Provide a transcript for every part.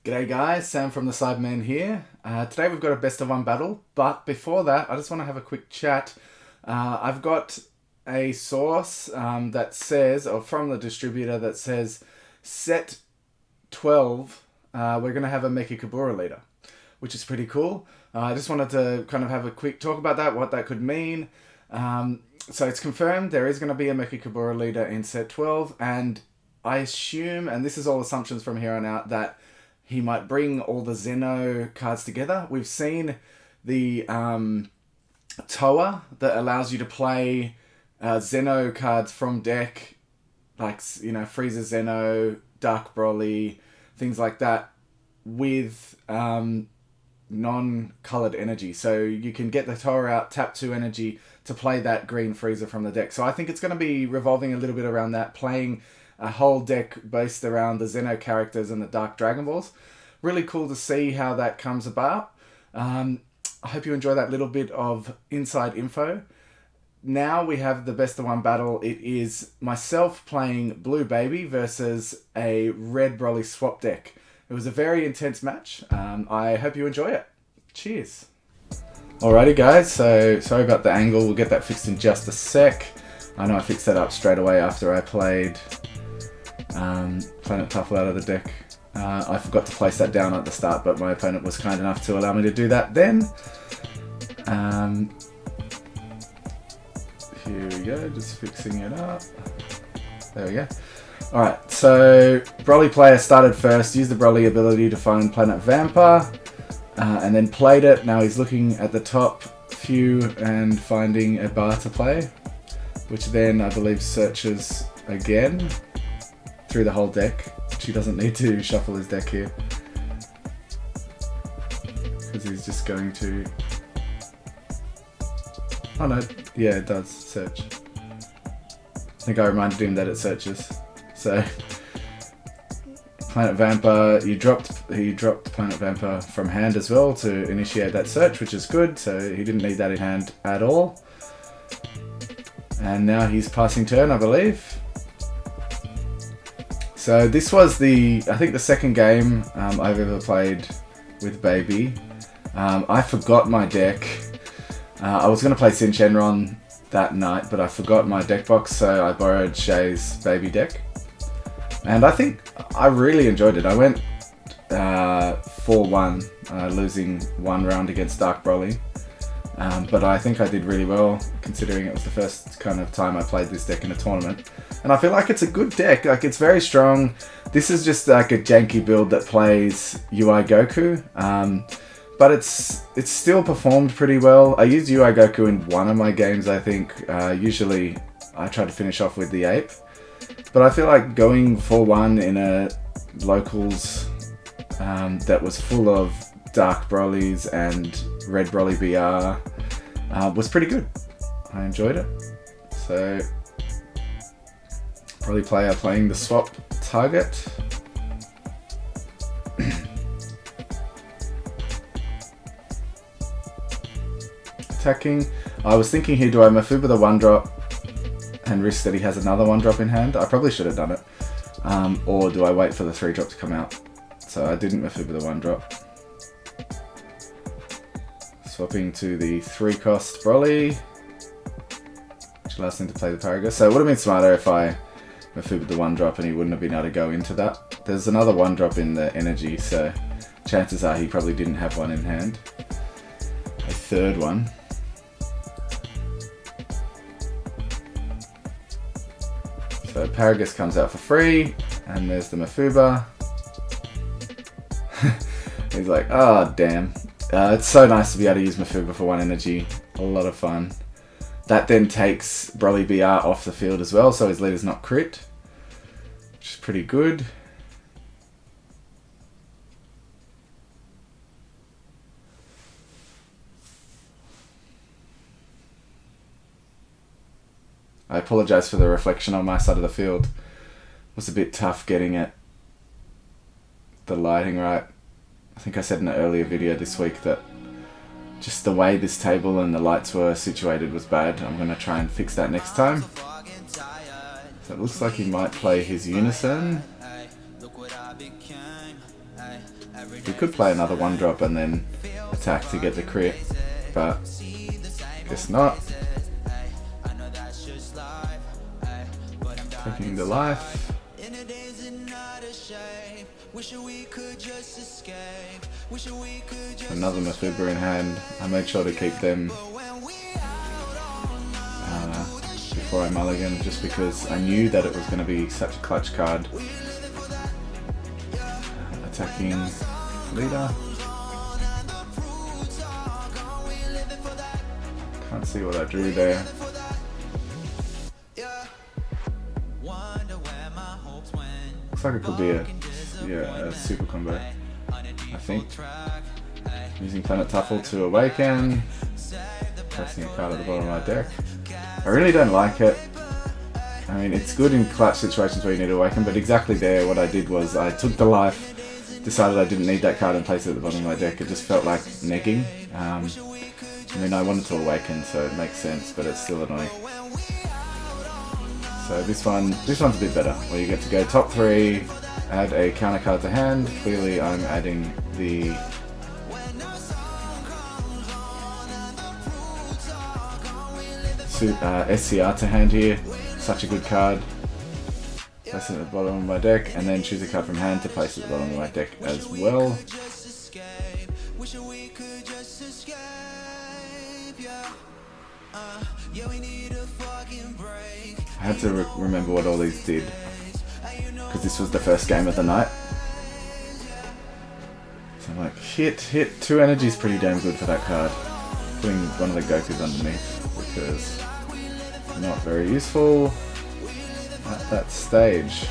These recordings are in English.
G'day guys, Sam from the Sidemen here. Today we've got a best of one battle, but before that I just want to have a quick chat. I've got a source that says, or from the distributor that says, set 12, we're going to have a Mechikabura leader, which is pretty cool. I just wanted to kind of have a quick talk about that, what that could mean. So it's confirmed there is going to be a Mechikabura leader in set 12, and I assume, and this is all assumptions from here on out, that he might bring all the Zeno cards together. We've seen the Toa that allows you to play Zeno cards from deck, like, you know, Freezer Zeno, Dark Broly, things like that, with non-coloured energy. So you can get the Toa out, tap 2 energy to play that green Freezer from the deck. So I think it's going to be revolving a little bit around that, playing a whole deck based around the Zeno characters and the Dark Dragon Balls. Really cool to see how that comes about. I hope you enjoy that little bit of inside info. Now we have the best of one battle. It is myself playing Blue Baby versus a Red Broly swap deck. It was a very intense match. I hope you enjoy it. Cheers. Alrighty guys, so sorry about the angle. We'll get that fixed in just a sec. I know I fixed that up straight away after I played Planet Tuffle out of the deck. I forgot to place that down at the start, but my opponent was kind enough to allow me to do that then. Here we go, just fixing it up. There we go. Alright, so Broly player started first, used the Broly ability to find Planet Vampa, and then played it. Now he's looking at the top few and finding a bar to play, which then I believe searches again through the whole deck. He doesn't need to shuffle his deck here, because he's just going to... Oh no, yeah, it does search. I think I reminded him that it searches. So Planet Vampa, he dropped Planet Vampa from hand as well to initiate that search, which is good, so he didn't need that in hand at all. And now he's passing turn, I believe. So this was I think the second game I've ever played with Baby. I forgot my deck. I was going to play Sin Shenron that night, but I forgot my deck box, so I borrowed Shay's Baby deck. And I think I really enjoyed it. I went 4-1, losing one round against Dark Broly. But I think I did really well, considering it was the first kind of time I played this deck in a tournament. And I feel like it's a good deck, like it's very strong. This is just like a janky build that plays UI Goku, but it's still performed pretty well. I used UI Goku in one of my games, I think. Usually I try to finish off with the Ape, but I feel like going 4-1 in a locals that was full of Dark Brolys and Red Broly BR was pretty good. I enjoyed it. So Broly player playing the swap target. Attacking. I was thinking here, do I Mafuba the 1-drop and risk that he has another 1-drop in hand? I probably should have done it. Or do I wait for the 3-drop to come out? So I didn't Mafuba the 1-drop. Swapping to the 3-cost Broly, which allows him to play the Paragus. So it would have been smarter if I Mafuba the 1-drop and he wouldn't have been able to go into that. There's another 1-drop in the energy, so chances are he probably didn't have one in hand. A third one. So Paragus comes out for free, and there's the Mafuba. He's like, oh damn. It's so nice to be able to use Mafuba for 1 energy. A lot of fun. That then takes Broly BR off the field as well, so his leader's not crit, which is pretty good. I apologise for the reflection on my side of the field. It was a bit tough getting the lighting right. I think I said in an earlier video this week that just the way this table and the lights were situated was bad. I'm going to try and fix that next time. So it looks like he might play his Unison. We could play another 1-drop and then attack to get the crit, but guess not. Taking the life. Another Mechikabura in hand. I made sure to keep them before I mulligan, just because I knew that it was going to be such a clutch card. Attacking leader. Can't see what I drew there. Looks like it could be a super combo, I think. Using Planet Tuffle to awaken. Pressing a card at the bottom of my deck. I really don't like it. I mean, it's good in clutch situations where you need to awaken, but exactly there, what I did was I took the life, decided I didn't need that card and placed it at the bottom of my deck. It just felt like negging. I mean, I wanted to awaken, so it makes sense, but it's still annoying. So this one's a bit better, where you get to go top 3, add a counter card to hand. Clearly I'm adding the SCR to hand here. Such a good card. Place it at the bottom of my deck, and then choose a card from hand to place it at the bottom of my deck as well. I had to remember what all these did, because this was the first game of the night. So I'm like, hit, 2 energy is pretty damn good for that card. Putting one of the Gokus underneath, because not very useful at that stage.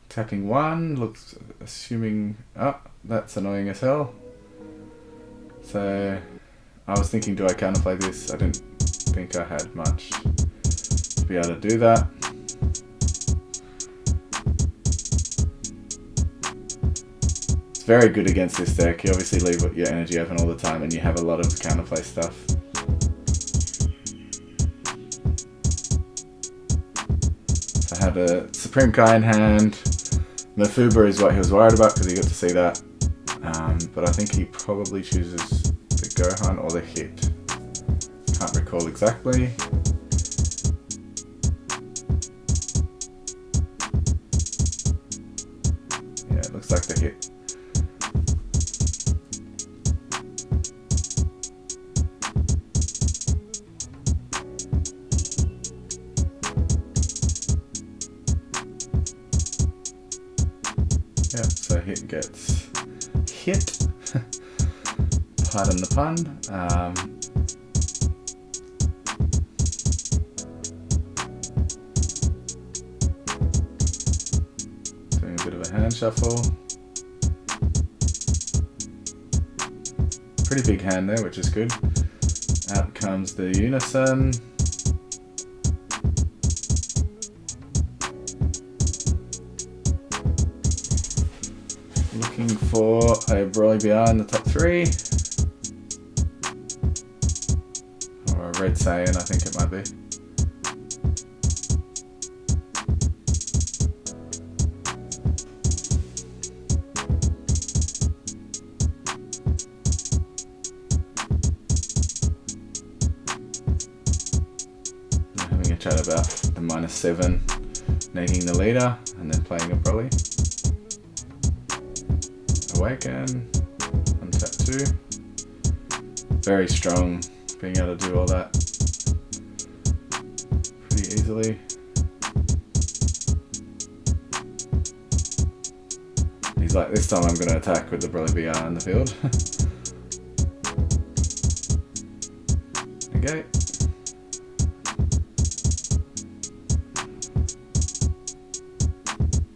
Attacking 1, looks, assuming, oh, that's annoying as hell. So, I was thinking, do I counterplay this? I didn't think I had much to be able to do that. It's very good against this deck. You obviously leave your energy open all the time and you have a lot of counterplay stuff. So I had a Supreme Kai in hand. Mechikabura is what he was worried about because he got to see that. But I think he probably chooses the Gohan or the hit. Can't recall exactly. Yeah, it looks like the hit. Yeah, so hit gets hit. Pardon the pun. Doing a bit of a hand shuffle. Pretty big hand there, which is good. Out comes the Unison. Looking for a Broly BR in the top 3. Or a Red Saiyan, I think it might be. I'm having a chat about the -7 needing the leader and then playing a Broly. Awaken, untap 2. Very strong, being able to do all that pretty easily. He's like, this time I'm going to attack with the Broly BR in the field. Okay.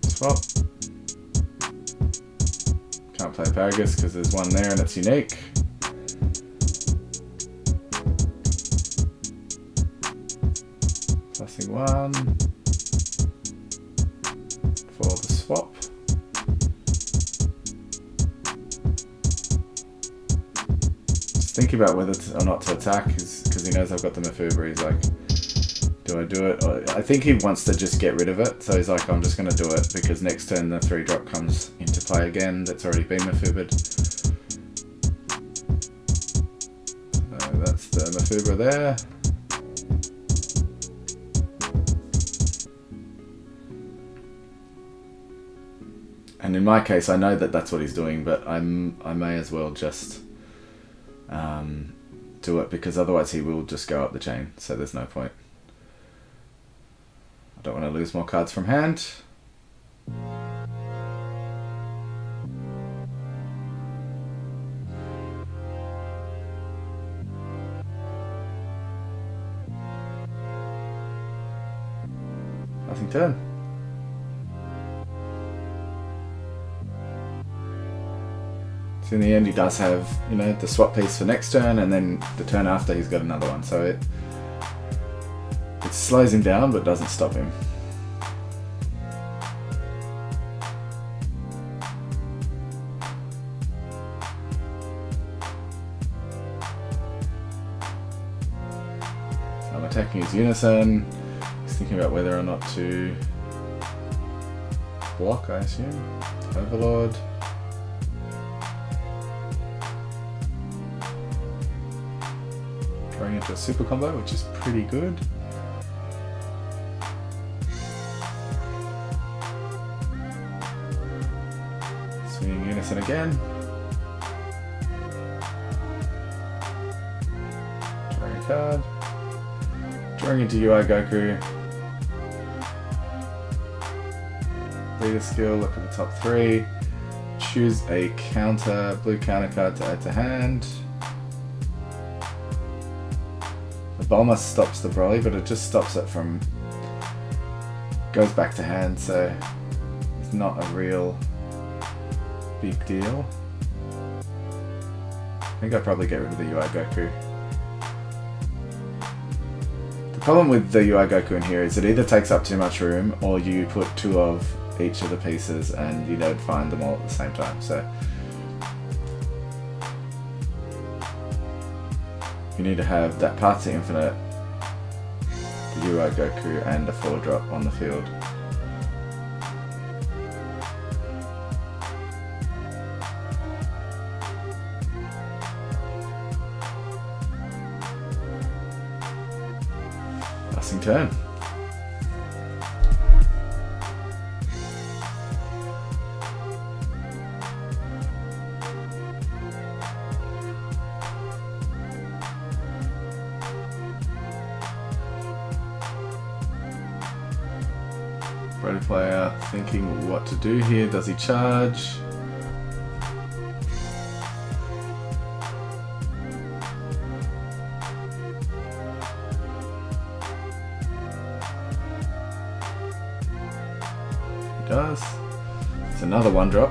Swap. Can't play Paragus because there's one there and it's unique. Passing 1 for the swap. thinking about whether or not to attack, because he knows I've got the Mechikabura. He's like, do I do it? Or, I think he wants to just get rid of it, so he's like, I'm just going to do it, because next turn the 3-drop comes into play again, that's already been Mechikabura. So that's the Mechikabura there. And in my case, I know that that's what he's doing, but I may as well just do it, because otherwise he will just go up the chain, so there's no point. I don't want to lose more cards from hand. Nothing turn. So in the end he does have, you know, the swap piece for next turn, and then the turn after he's got another one, so it slows him down but doesn't stop him. So I'm attacking his Unison. He's thinking about whether or not to block, I assume. Overlord. Throwing into a super combo, which is pretty good. Swinging Unison again. Drawing a card. Drawing into UI Goku. Leader skill, look at the top 3. Choose a counter, blue counter card to add to hand. The Bulma stops the Broly, but it just stops it from... goes back to hand, so it's not a real big deal. I think I'd probably get rid of the UI Goku. The problem with the UI Goku in here is it either takes up too much room, or you put 2 of each of the pieces and you don't find them all at the same time. So you need to have that Path to Infinite, the UI Goku, and a 4-drop on the field. Passing turn. Ready player thinking what to do here. Does he charge? He does. It's another 1-drop.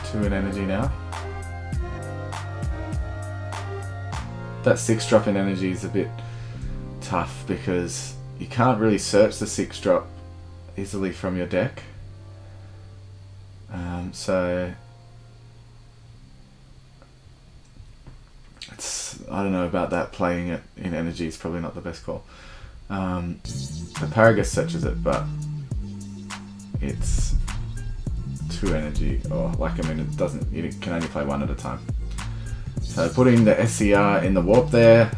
2 in energy now. That 6-drop in energy is a bit tough because you can't really search the 6-drop easily from your deck. So I don't know about that. Playing it in energy is probably not the best call. The Paragus searches it, but it's 2 energy, or like, I mean, it doesn't, you can only play 1 at a time. So putting the SCR in the warp there,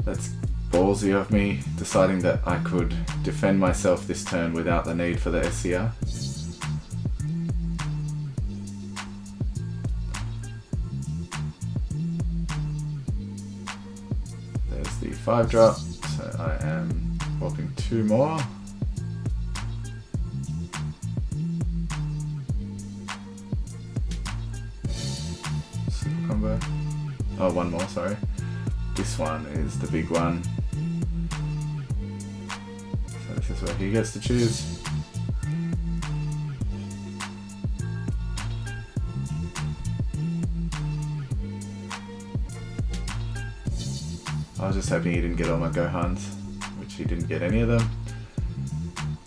that's ballsy of me, deciding that I could defend myself this turn without the need for the SCR. There's the 5-drop, so I am warping 2 more. Super combo. Oh, 1 more, sorry. This one is the big one. So this is where he gets to choose. I was just hoping he didn't get all my Gohans, which he didn't get any of them.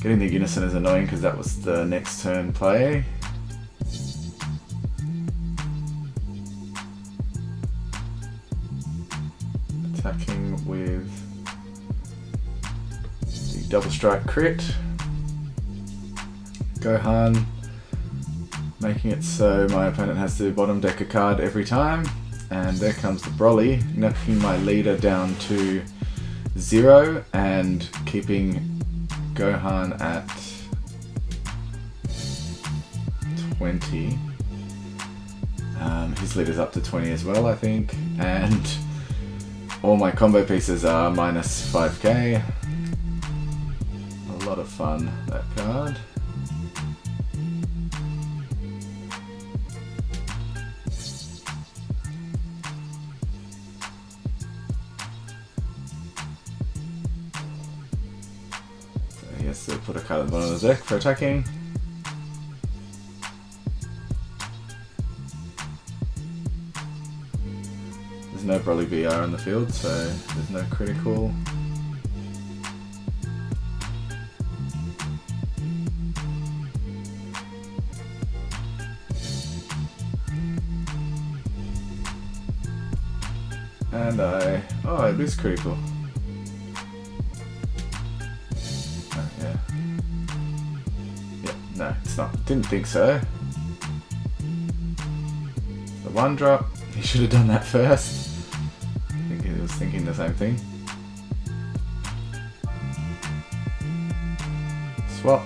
Getting the Unison is annoying because that was the next turn play. Attacking with the double strike crit. Gohan, making it so my opponent has to bottom deck a card every time. And there comes the Broly, knocking my leader down to 0 and keeping Gohan at 20. His leader's up to 20 as well, I think. And all my combo pieces are minus 5k. A lot of fun, that card. So he has to put a card at the bottom of the deck for attacking. There's no Broly BR on the field, so there's no critical. And oh, it is critical. Oh, yeah. Yeah, no, it's not. Didn't think so. The 1-drop, he should have done that first. I think he was thinking the same thing. Swap.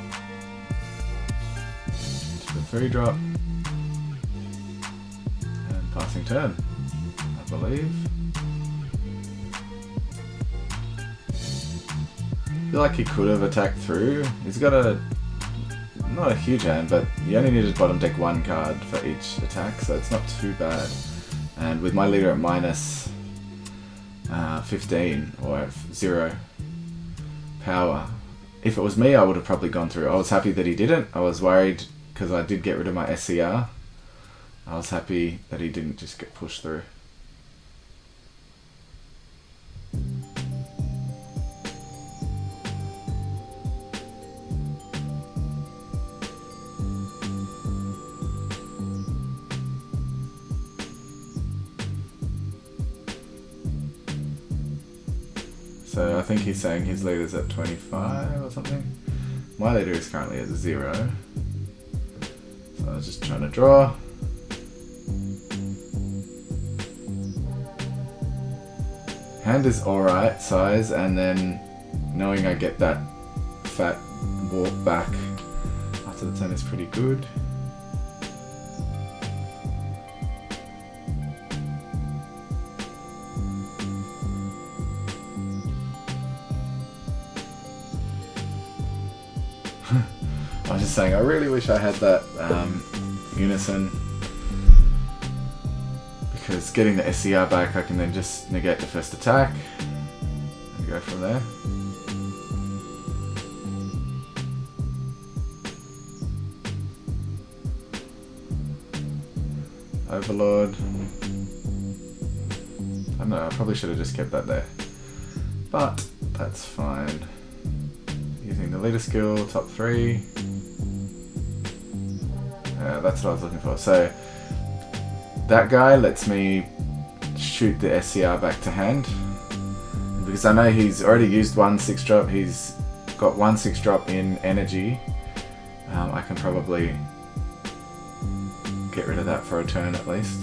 To the 3-drop. And passing turn, I believe. I feel like he could have attacked through. He's got not a huge hand, but you only need to bottom deck 1 card for each attack, so it's not too bad. And with my leader at minus 15 or 0 power, if it was me, I would have probably gone through. I was happy that he didn't. I was worried because I did get rid of my SCR. I was happy that he didn't just get pushed through. So I think he's saying his leader's at 25 or something. My leader is currently at 0. So I was just trying to draw. Hand is alright size, and then knowing I get that fat walk back after the turn is pretty good. I was just saying, I really wish I had that unison, because getting the SCR back, I can then just negate the first attack and go from there. Overlord. I don't know, I probably should have just kept that there, but that's fine. Using the leader skill, top 3. That's what I was looking for. So that guy lets me shoot the SCR back to hand, because I know he's already used 1 6-drop. He's got 1 6-drop in energy. I can probably get rid of that for a turn at least.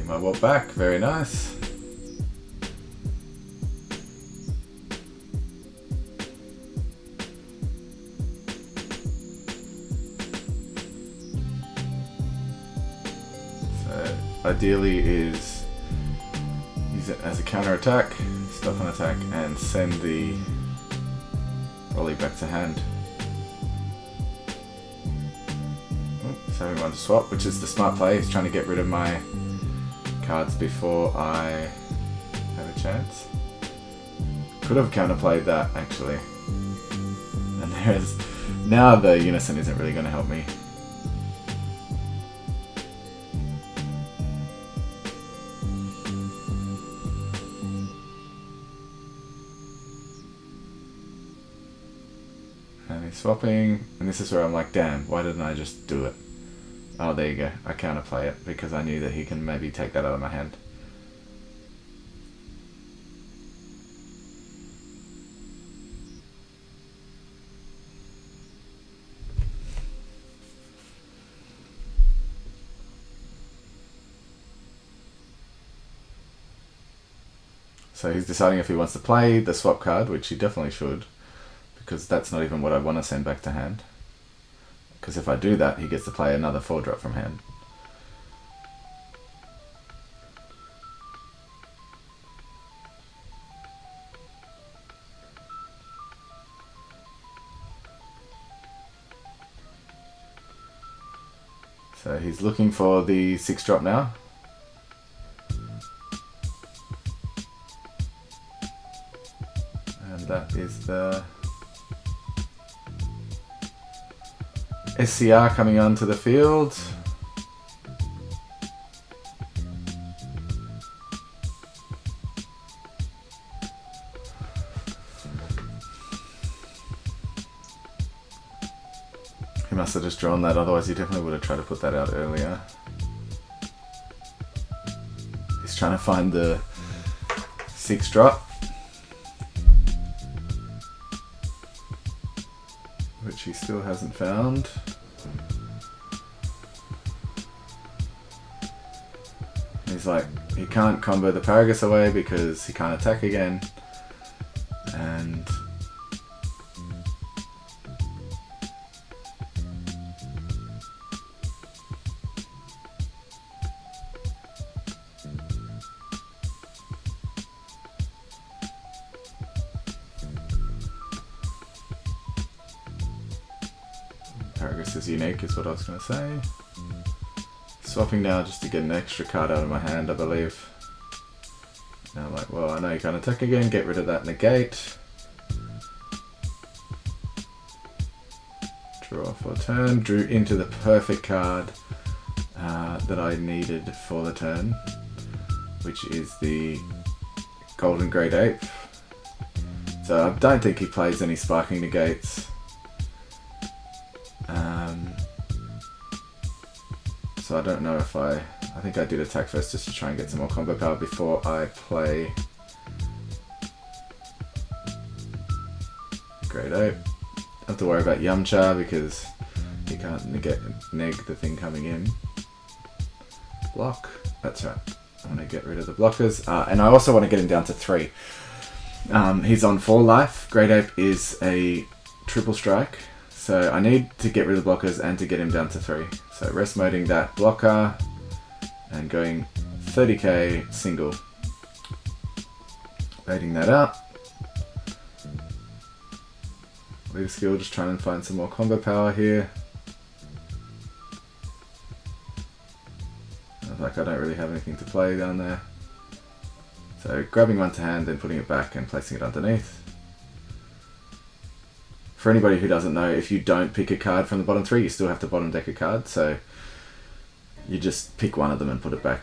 My walk back, very nice. So ideally is use it as a counter attack, stop an attack, and send the Broly back to hand. So we want to swap, which is the smart play. He's trying to get rid of my cards before I have a chance. Could have counterplayed that actually. And there's Now the unison isn't really going to help me. And he's swapping, and this is where I'm like, damn, why didn't I just do it? Oh, there you go. I counterplay it because I knew that he can maybe take that out of my hand. So he's deciding if he wants to play the swap card, which he definitely should, because that's not even what I want to send back to hand. Because if I do that, he gets to play another 4-drop from hand. So he's looking for the 6-drop now. And that is the SCR coming onto the field. He must have just drawn that, otherwise he definitely would have tried to put that out earlier. He's trying to find the 6-drop, which he still hasn't found. He's like, he can't combo the Paragus away because he can't attack again. And Paragus is unique is what I was going to say. Swapping now just to get an extra card out of my hand, I believe. Now I'm like, well, I know you can't attack again, get rid of that negate. Draw for a turn, drew into the perfect card that I needed for the turn, which is the Golden Great Ape. So I don't think he plays any Sparking Negates. So I don't know if I think I did attack first just to try and get some more combo power before I play Great Ape. Don't have to worry about Yamcha because he can't neg the thing coming in. Block, that's right. I want to get rid of the blockers, and I also want to get him down to 3. He's on 4 life. Great Ape is a triple strike. So I need to get rid of the blockers and to get him down to 3. So rest moding that blocker and going 30k single. Waiting that out. Leader skill, just trying to find some more combo power here. Like I don't really have anything to play down there. So grabbing one to hand, then putting it back and placing it underneath. For anybody who doesn't know, if you don't pick a card from the bottom 3, you still have to bottom deck a card, so you just pick one of them and put it back.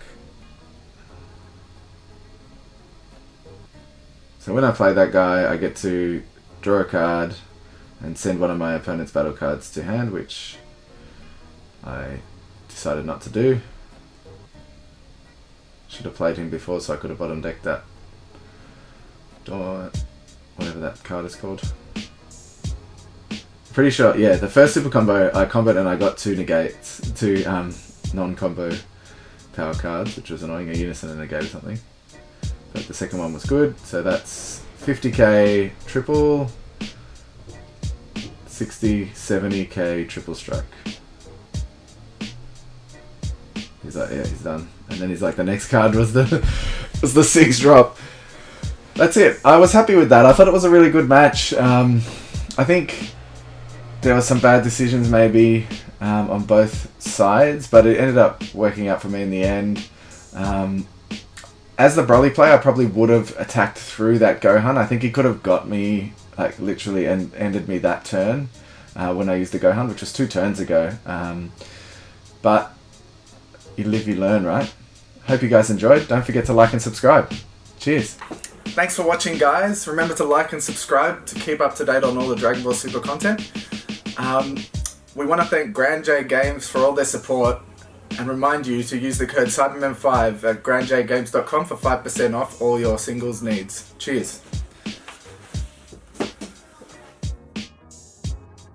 So when I play that guy, I get to draw a card and send one of my opponent's battle cards to hand, which I decided not to do. Should have played him before so I could have bottom decked that. Whatever that card is called. Pretty sure, yeah, the first super combo I comboed and I got 2 negates, 2 non-combo power cards, which was annoying, a unison and a negate or something. But the second one was good, so that's 50k triple, 60, 70k triple strike. He's like, yeah, he's done. And then he's like, the next card was the 6-drop. That's it. I was happy with that. I thought it was a really good match. I think there were some bad decisions maybe on both sides, but it ended up working out for me in the end. As the Broly player, I probably would have attacked through that Gohan. I think he could have got me, like literally, and ended me that turn. when I used the Gohan, which was 2 turns ago. But you live, you learn, right? Hope you guys enjoyed. Don't forget to like and subscribe. Cheers. Thanks for watching, guys. Remember to like and subscribe to keep up to date on all the Dragon Ball Super content. We want to thank Grand J Games for all their support and remind you to use the code CyberMan5 at grandjgames.com for 5% off all your singles needs. Cheers.